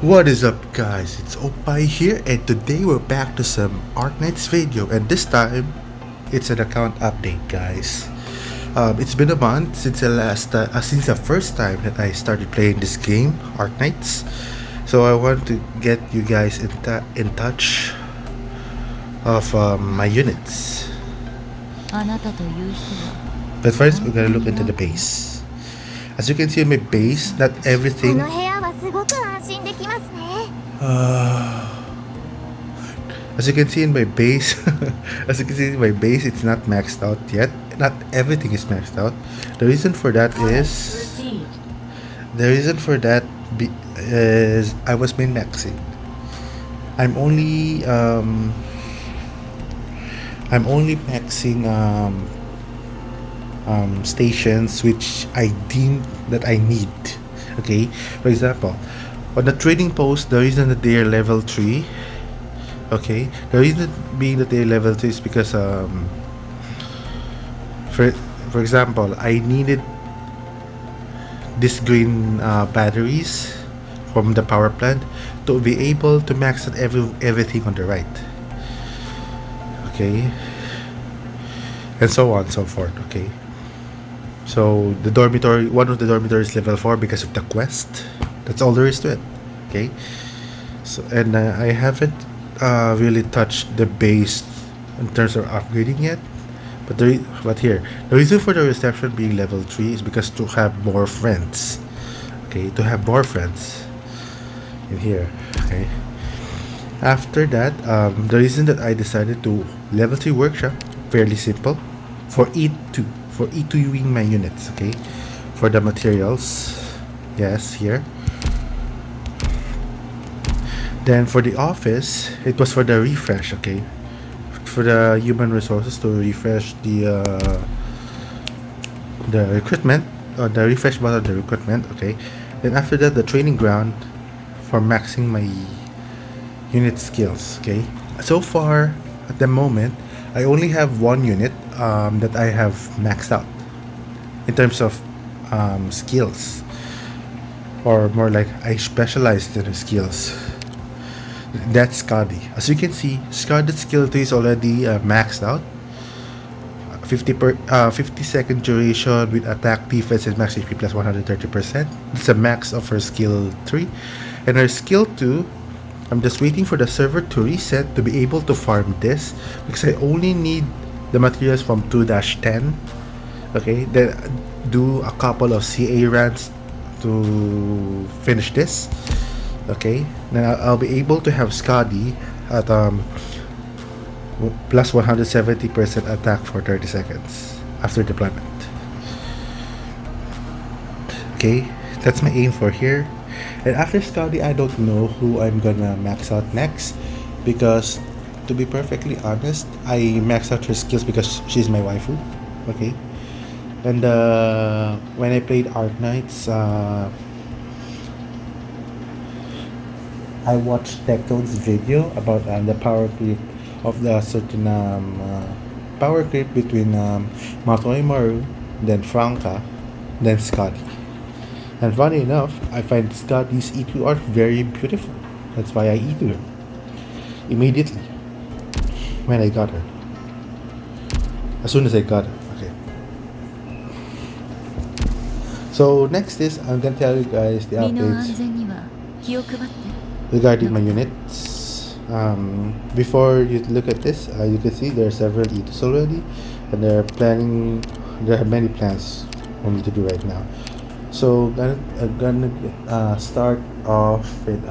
What is up, guys? It's Oppai here, and today we're back to some Arknights video, and this time it's an account update, guys. It's been a month since since the first time that I started playing this game, Arknights. So I want to get you guys in touch of my units. あなたという人は But first, we're gonna look into the base. As you can see on my base, not こ everything. の部屋はすごく安心できますね。 As you can see in my base, as you can see in my base, it's not maxed out yet. Not everything is maxed out. The reason for that is is I was min maxing. I'm only maxing stations which I deem that I need. Okay, for example, on the trading post, the reason that they are level 3. Okay, the reason being that they're level 3 is because for example, I needed this green batteries from the power plant to be able to max out everything on the right. Okay, and so on and so forth. Okay, so the dormitory, one of the dormitories level 4 because of the quest. That's all there is to it. Okay, so and I haven't really touched the base in terms of upgrading yet. But here, the reason for the reception being level 3 is because to have more friends. Okay, to have more friends in here. Okay. After that, the reason that I decided to level 3 workshop, fairly simple, for E2ing my units. Okay, for the materials, yes, here. Then for the office, it was for the refresh. Okay, for the human resources to refresh the recruitment, or the refresh button of the recruitment. Okay, then after that, the training ground for maxing my unit skills. Okay, so far at the moment, I only have one unit that I have maxed out in terms of skills, or more like I specialized in the skills. That's Scotty. As you can see, Scotty's skill 3 is already maxed out. 50-second duration with attack, defense, and max HP plus 130%. It's a max of her skill 3. And her skill 2, I'm just waiting for the server to reset to be able to farm this, because I only need the materials from 2-10. Okay, then do a couple of CA runs to finish this. Okay, then I'll be able to have Scotty at plus 170% attack for 30 seconds after deployment. Okay, that's my aim for here. And after Scotty, I don't know who I'm gonna max out next, because to be perfectly honest, I max out her skills because she's my waifu. Okay, and when I played Arknights, I watched Tekton's video about the power creep of the certain power creep between Matoy Maru, then Franca, then Scotty. And funny enough, I find Scotty's E2 art very beautiful. That's why I E2 her immediately when I got her. As soon as I got her. Okay. So next is I'm gonna tell you guys the 身の updates 安全には気を配って regarding my units. Before you look at this, you can see there are several E2s already, and there are many plans for me to do right now. So I'm gonna start off with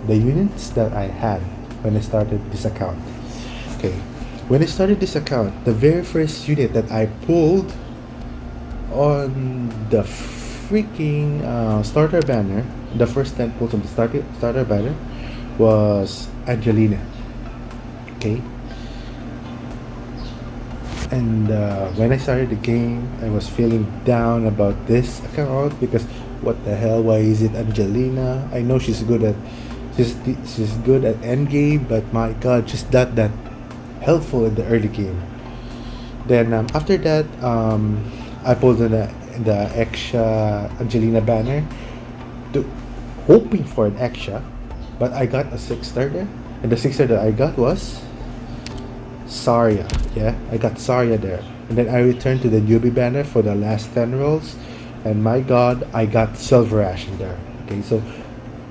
the units that I had when I started this account. Okay, when I started this account, the very first unit that I pulled on the freaking starter banner, the first 10 pulls on the starter banner was Angelina. Okay, and when I started the game, I was feeling down about this account because what the hell? Why is it Angelina? I know she's good at end game, but my God, she's not that helpful in the early game. Then after that, I pulled the extra Angelina banner, to hoping for an extra, But I got a 6-star there. And the 6-star that I got was Saria. Yeah, I got Saria there. And then I returned to the newbie banner for the last 10 rolls. And my god, I got Silver Ash in there. Okay, so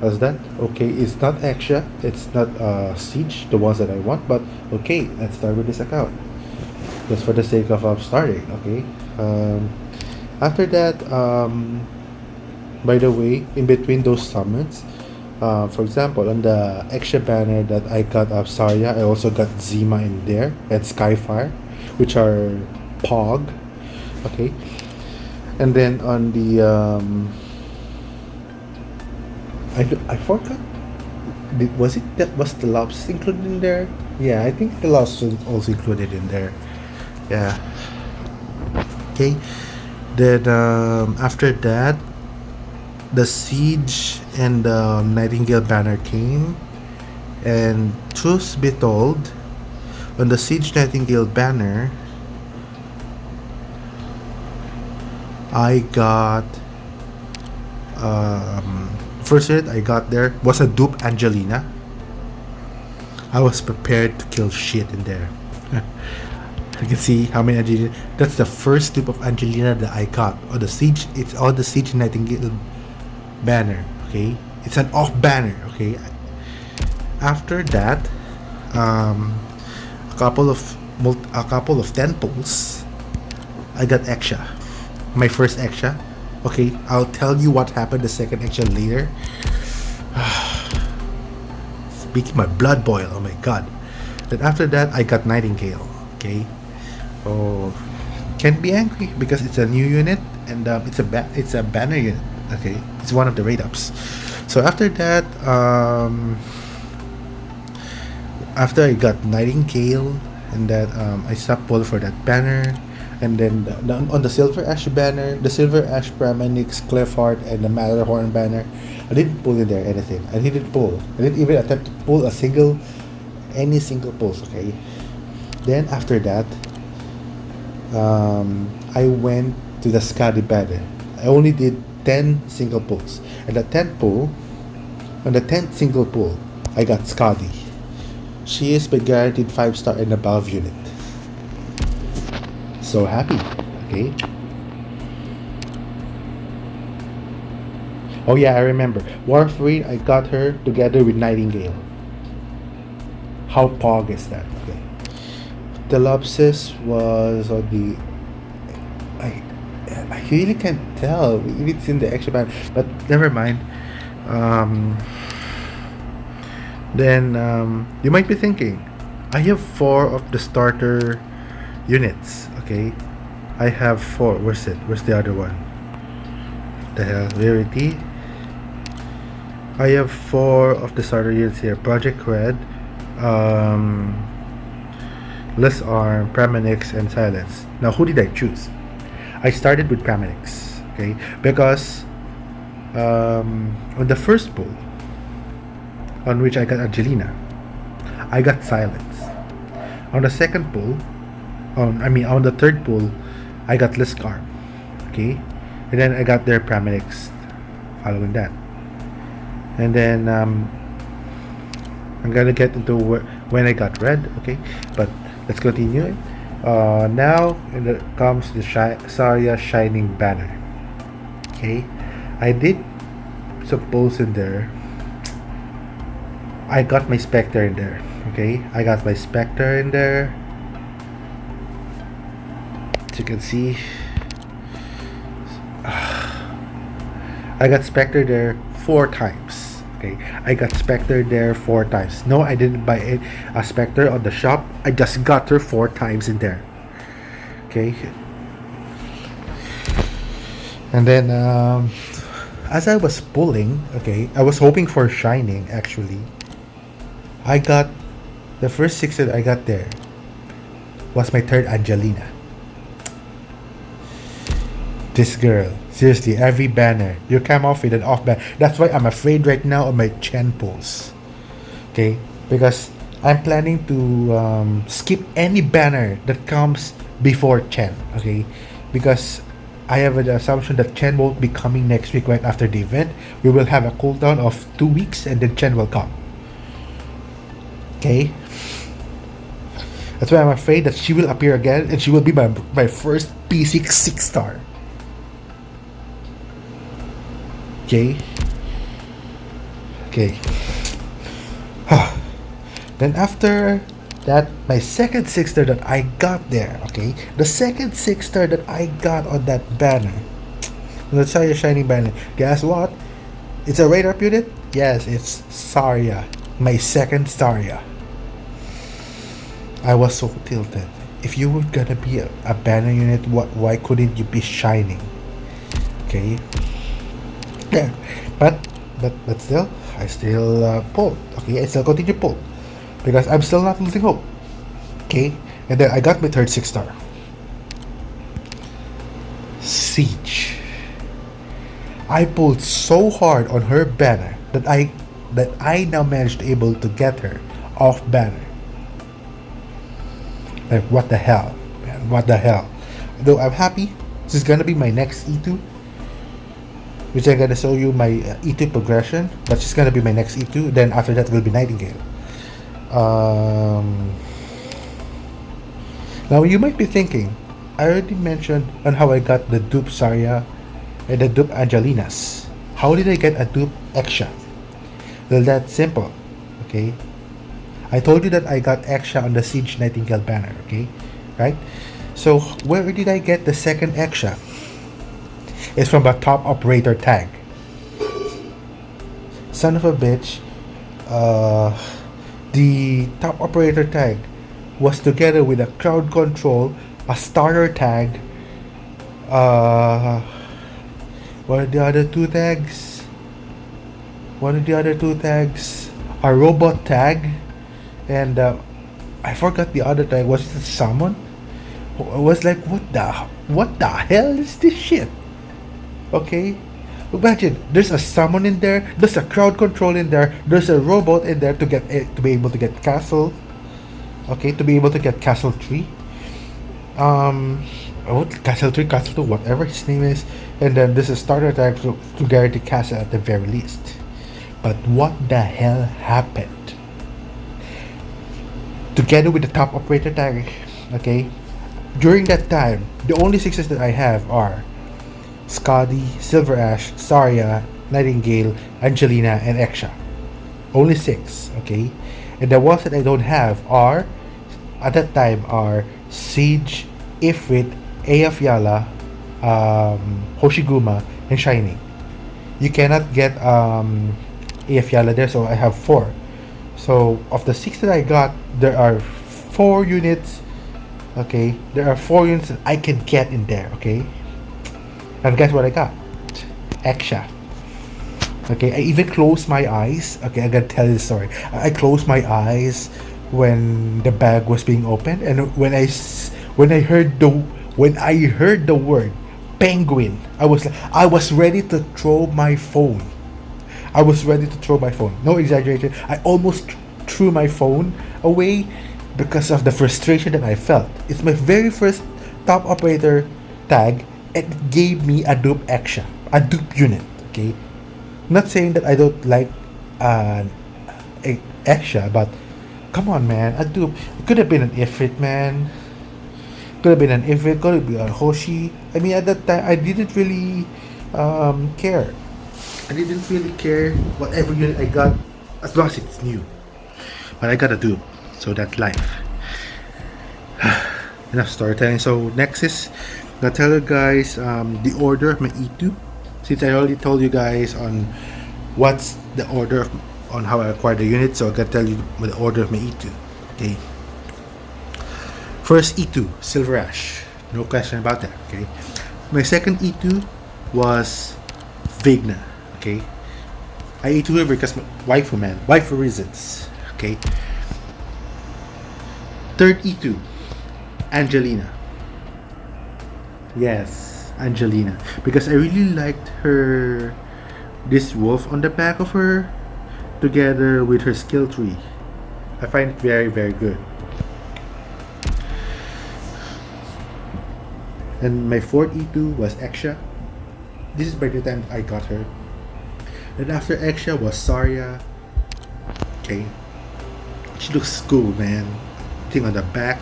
as that, okay, it's not extra, it's not siege, the ones that I want, but okay, let's start with this account. Just for the sake of starting, okay. After that, by the way, in between those summons, for example, on the extra banner that I got of Saria, I also got Zima in there and Skyfire, which are Pog, okay. And then on the I forgot. Was it that was the lobster included in there? Yeah, I think the lobster was also included in there. Yeah. Okay. Then after that, the siege and the Nightingale banner came, and truth be told, on the siege Nightingale banner, I got first hit I got there was a dupe Angelina. I was prepared to kill shit in there. You can see how many Angelina. That's the first dupe of Angelina that I got on the siege. It's on the siege Nightingale banner. Okay, it's an off banner. Okay. After that, a couple of 10 pulls. I got extra. My first extra. Okay, I'll tell you what happened the second extra later. It's making my blood boil. Oh my god. Then after that, I got Nightingale. Okay. Oh, can't be angry because it's a new unit and it's a banner unit. Okay, it's one of the raid ups. So after that, after I got Nightingale and that I stopped pull for that banner. And then on the Silver Ash banner, the Silver Ash Pramanix, Clefheart, and the Matterhorn banner, I didn't pull in there anything. I didn't pull. I didn't even attempt to pull any single pulls. Okay. Then after that, I went to the Scotty banner. I only did 10 single pulls, and on the 10th single pull, I got Scotty. She is my guaranteed 5-star and above unit. So happy. Okay. Oh yeah, I remember. Warfreen, I got her together with Nightingale. How pog is that? Okay. The Lopsis was on the I really can't tell if it's in the extra band, but never mind. Then you might be thinking, I have 4 of the starter units. Okay, I have 4. Where's it? Where's the other one? The hell, Rarity. I have 4 of the starter units here. Project Red, Less Arm, Pramanix, and Silence. Now, who did I choose? I started with Pramanix. Okay, because on the first pull, on which I got Angelina, I got Silence. On the second pull, on the third pull, I got Liscar. Okay, and then I got their Pramanix following that. And then I'm gonna get into when I got red. Okay, but let's continue. Now comes the Saria Shining Banner. Okay, I did suppose in there. I got my Specter in there. Okay, I got my Specter in there. As you can see, I got Specter there 4 times. Okay, I got Specter there 4 times. No, I didn't buy a Specter on the shop. I just got her 4 times in there. Okay, and then as I was pulling, okay, I was hoping for Shining. Actually, I got the first 6 that I got there was my third Angelina. This girl, seriously, every banner you come off with an off banner. That's why I'm afraid right now of my Chen pulls. Okay, because I'm planning to skip any banner that comes before Chen. Okay, because I have an assumption that Chen won't be coming next week right after the event. We will have a cooldown of 2 weeks and then Chen will come. Okay? That's why I'm afraid that she will appear again and she will be my first P6 6-star. Okay? Okay. Then after that, my second 6-star that I got there, okay? The second 6-star that I got on that banner. Let's tell you shining banner. Guess what? It's a radar unit? Yes, it's Saria. My second Saria. I was so tilted. If you were gonna be a banner unit, why couldn't you be shining? Okay. Yeah. But still, I still pulled. Okay, I still continue pull. Because I'm still not losing hope. Okay? And then I got my third 6-star. Siege. I pulled so hard on her banner that I now managed to able to get her off banner. Like, what the hell, man? What the hell? Though I'm happy, this is gonna be my next E2, which I'm gonna show you my E2 progression. That's just gonna be my next E2. Then after that will be Nightingale. Now you might be thinking, I already mentioned on how I got the dupe Saria and the dupe Angelinas. How did I get a dupe Exia? Well, that's simple. Okay. I told you that I got Exia on the Siege Nightingale banner, okay? Right? So, where did I get the second Exia? It's from a top operator tag. Son of a bitch. The top operator tag was together with a crowd control, a starter tag. What are the other two tags? A robot tag. And I forgot the other tag. Was it summon? I was like, what the hell is this shit? Okay, imagine there's a summon in there, there's a crowd control in there, there's a robot in there to be able to get castle. Okay, to be able to get castle 3. Castle 3, castle 2, whatever his name is, and then there's a starter tag to guarantee castle at the very least. But what the hell happened? Together with the top operator tag, okay, during that time, the only 6s that I have are Scotty, Silver Ash, Saria, Nightingale, Angelina, and Exia. Only 6, okay? And the ones that I don't have are, at that time, are Siege, Ifrit, Eyafyala, Hoshiguma, and Shining. You cannot get Eyafyala there, so I have 4. So, of the 6 that I got, there are 4 units, okay? There are 4 units that I can get in there, okay? And guess what I got? Exia. Okay, I even closed my eyes. Okay, I gotta tell you the story. I closed my eyes when the bag was being opened, and when I heard the word penguin, I was ready to throw my phone. No exaggeration. I almost threw my phone away because of the frustration that I felt. It's my very first top operator tag. It gave me a dupe Exia, a dupe unit. Okay, not saying that I don't like Exia, but come on, man, a dupe. It could have been an Ifrit, man. Could have been an Ifrit. Could have been a Hoshi. I mean, at that time, I didn't really care. I didn't really care whatever unit I got, as long as it's new. But I got a dupe, so that's life. Enough storytelling. So next is, I'll tell you guys the order of my E2. Since I already told you guys on what's the order on how I acquired the unit, so I can tell you the order of my E2. Okay. First E2, Silver Ash. No question about that. Okay. My second E2 was Vigna. Okay. I E2 her because my waifu reasons. Okay. Third E2, Angelina. Yes, Angelina. Because I really liked her, this wolf on the back of her, together with her skill tree. I find it very, very good. And my fourth E2 was Exia. This is by the time I got her. And after Exia was Saria. Okay. She looks cool, man. Thing on the back.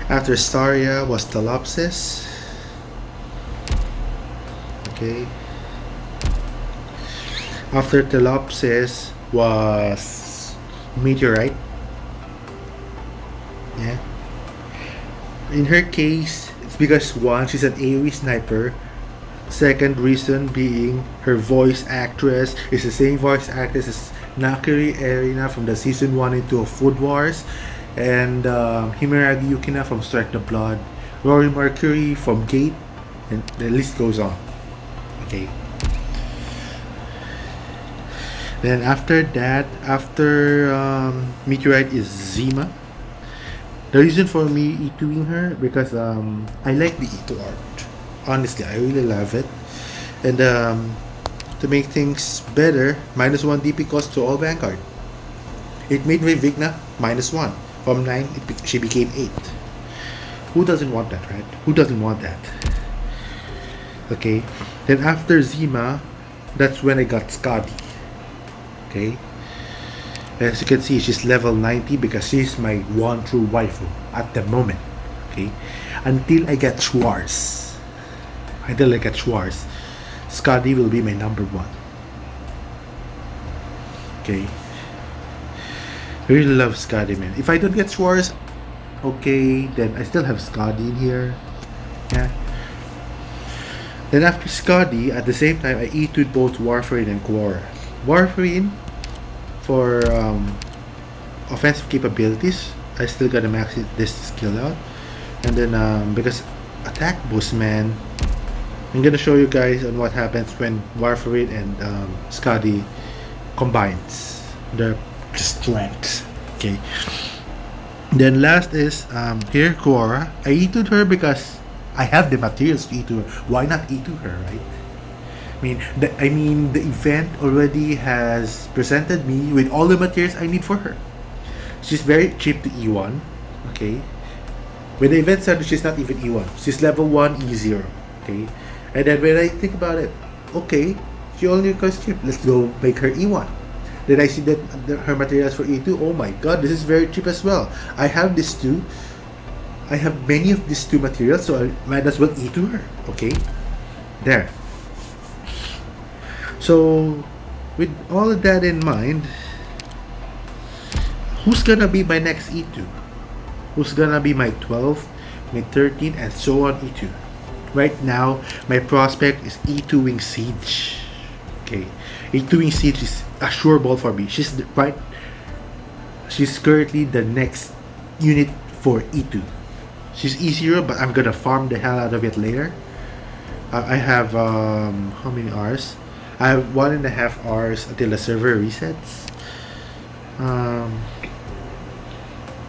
After Saria was Telopsis. Okay. After Telopsis was Meteorite. Yeah. In her case, it's because one, she's an AoE sniper. Second reason being her voice actress is the same voice actress as Nakiri Erina from the season 1 and 2 of Food Wars, and Himeragi Yukina from Strike the Blood, Rory Mercury from Gate, and the list goes on. Okay. Then after that, after Meteorite is Zima. The reason for me E2ing her because I like the E2 art. Honestly, I really love it. And to make things better, -1 DP cost to all Vanguard. It made me Vigna -1. From 9, she became 8. Who doesn't want that, right? Who doesn't want that? Okay. Then after Zima, that's when I got Scotty. Okay. As you can see, she's level 90 because she's my one true waifu at the moment. Okay. Until I get Schwartz. Scotty will be my number 1. Okay. I really love Scotty, man. If I don't get Schwartz, okay, then I still have Scotty in here. Yeah. Then after Scotty, at the same time, I E2'd both Warfarin and Quora. Warfarin, for offensive capabilities, I still gotta max this skill out. And then because attack boost, man, I'm gonna show you guys on what happens when Warfarin and Scotty combines their strengths. Okay. Then last is here Quora. I E2'd her because I have the materials to E2 her. Why not E2 her, right? I mean, the event already has presented me with all the materials I need for her. She's very cheap to E1. Okay. When the event started, she's not even E1. She's level 1 E0. Okay. And then when I think about it, okay, she only costs cheap. Let's go make her E1. Then I see that her materials for E2. Oh my god, this is very cheap as well. I have this too. I have many of these 2 materials, so I might as well E2 her. Okay. There. So, with all of that in mind, who's gonna be my next E2? Who's gonna be my 12, my 13, and so on E2? Right now, my prospect is E2ing Siege. Okay, E2ing Siege is a sure ball for me. She's currently the next unit for E2. She's E0, but I'm gonna farm the hell out of it later. I have how many hours? I have 1.5 hours until the server resets.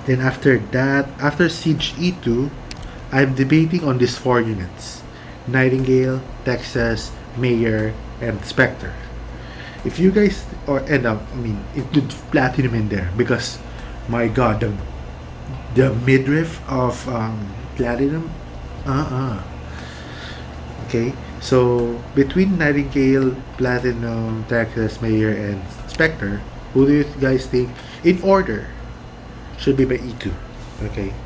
Then after that, after Siege E2, I'm debating on these 4 units: Nightingale, Texas, Mayor, and Specter. If you guys include Platinum in there because, my God, the midriff of Platinum, Okay, so between Nightingale, Platinum, Texas, Mayor, and Specter, who do you guys think, in order, should be my E2? Okay,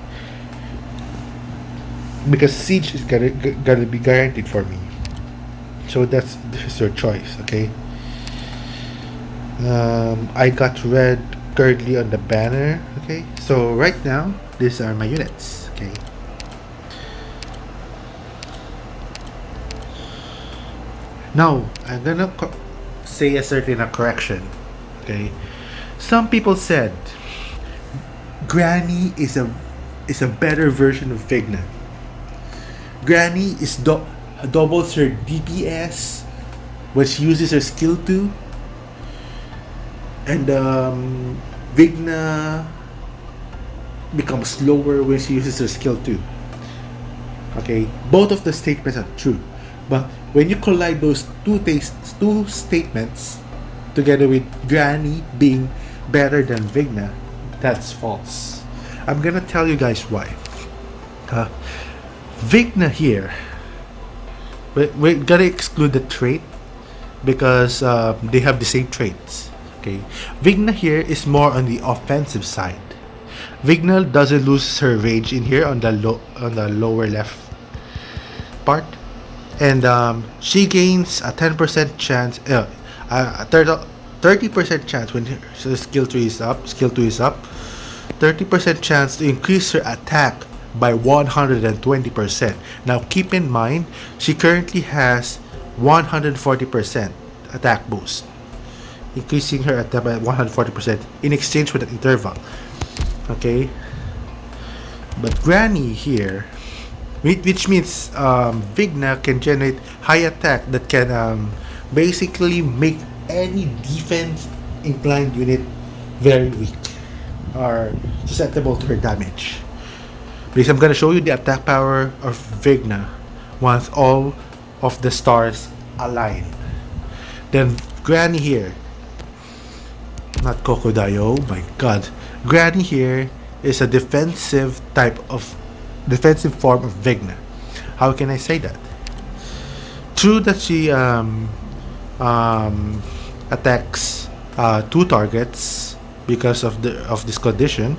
because Siege is gonna be guaranteed for me. So this is your choice. Okay. I got red currently on the banner. Okay, so right now these are my units. Okay. Now, I'm gonna say a certain correction. Okay, some people said Granny is a better version of Vigna. Granny is doubles her DPS when she uses her skill 2, and Vigna becomes slower when she uses her skill 2. Okay, both of the statements are true. But when you collide those two statements together with Granny being better than Vigna, that's false. I'm gonna tell you guys why. Vigna here we're gonna exclude the trait because they have the same traits. Okay, Vigna here is more on the offensive side. Vigna doesn't lose her range in here on the lower left part, and she gains a 10% chance, a 30% chance when her skill 3 is up. Skill 2 is up. 30% chance to increase her attack by 120%. Now keep in mind, she currently has 140% attack boost, increasing her attack by 140% in exchange for that interval. Okay, but Granny here, which means Vigna can generate high attack that can basically make any defense inclined unit very weak or susceptible to her damage. Because I'm gonna show you the attack power of Vigna once all of the stars align. Then Granny here, not Crocodile, oh my god. Granny here is a defensive form of Vigna. How can I say that? True that she attacks 2 targets because of this condition.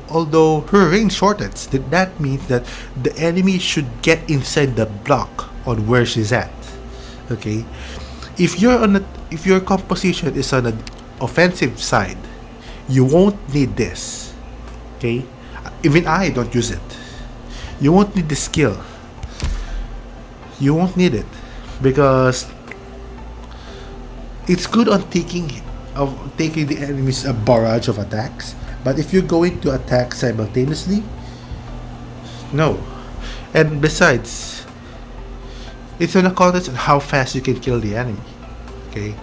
Although her range shortens, that means that the enemy should get inside the block on where she's at. Okay, if your composition is on the offensive side, you won't need this. Okay, even I don't use it. You won't need the skill. You won't need it because it's good on taking the enemy's a barrage of attacks. But if you're going to attack simultaneously, no. And besides, it's on a contest on how fast you can kill the enemy. Okay.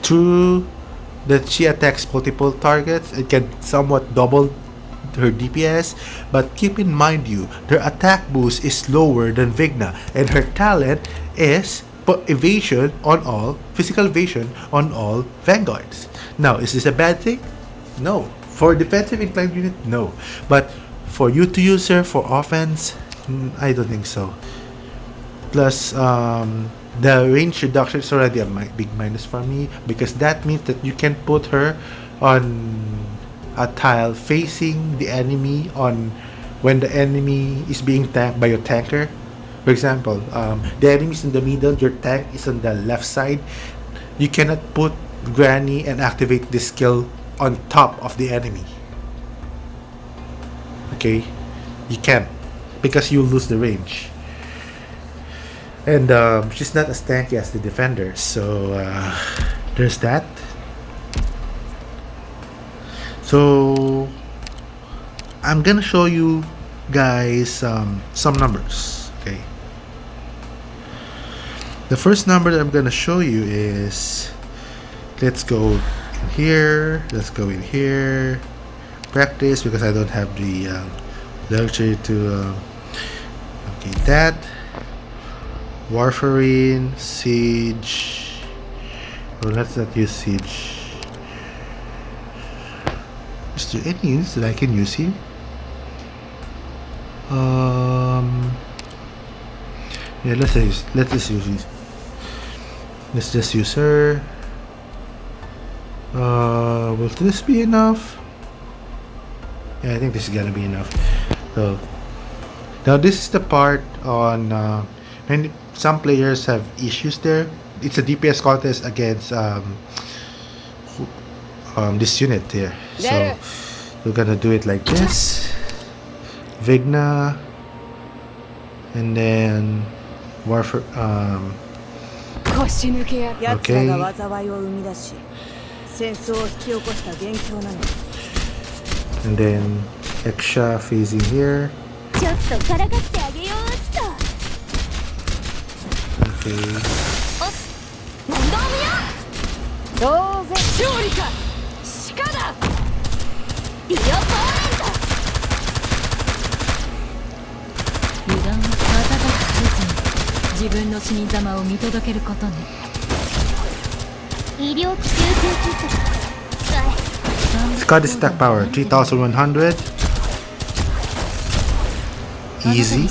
True that she attacks multiple targets, it can somewhat double her DPS, but keep in mind her attack boost is lower than Vigna, and her talent is evasion on all, physical evasion on all vanguards. Now, is this a bad thing? No. For defensive inclined unit, no. But for you to use her for offense, I don't think so. Plus, the range reduction is already a big minus for me, because that means that you can put her on a tile facing the enemy on when the enemy is being tanked by your tanker. For example, the enemy is in the middle, your tank is on the left side. You cannot put Granny and activate this skill on top of the enemy. Okay, you can't, because you lose the range. And she's not as tanky as the defender, so there's that. So I'm gonna show you guys some numbers. Okay, the first number that I'm gonna show you is, let's go in here, let's go in here, practice, because I don't have the luxury to okay, that Warfarine, Siege. Well, let's not use Siege. Is there any units that I can use here? Yeah, let's just use her. Will this be enough? Yeah, I think this is gonna be enough. So now this is the part on and some players have issues there. It's a DPS contest against this unit here. So we're gonna do it like this. Vigna, and then Warfare. Okay. And then Extra facing here. Okay. 当然勝利か鹿だディオポーネント油断を瞬くせずに自分の死に様を見届けることね。医療救急キット使え Scotty stack power 3100. Easy.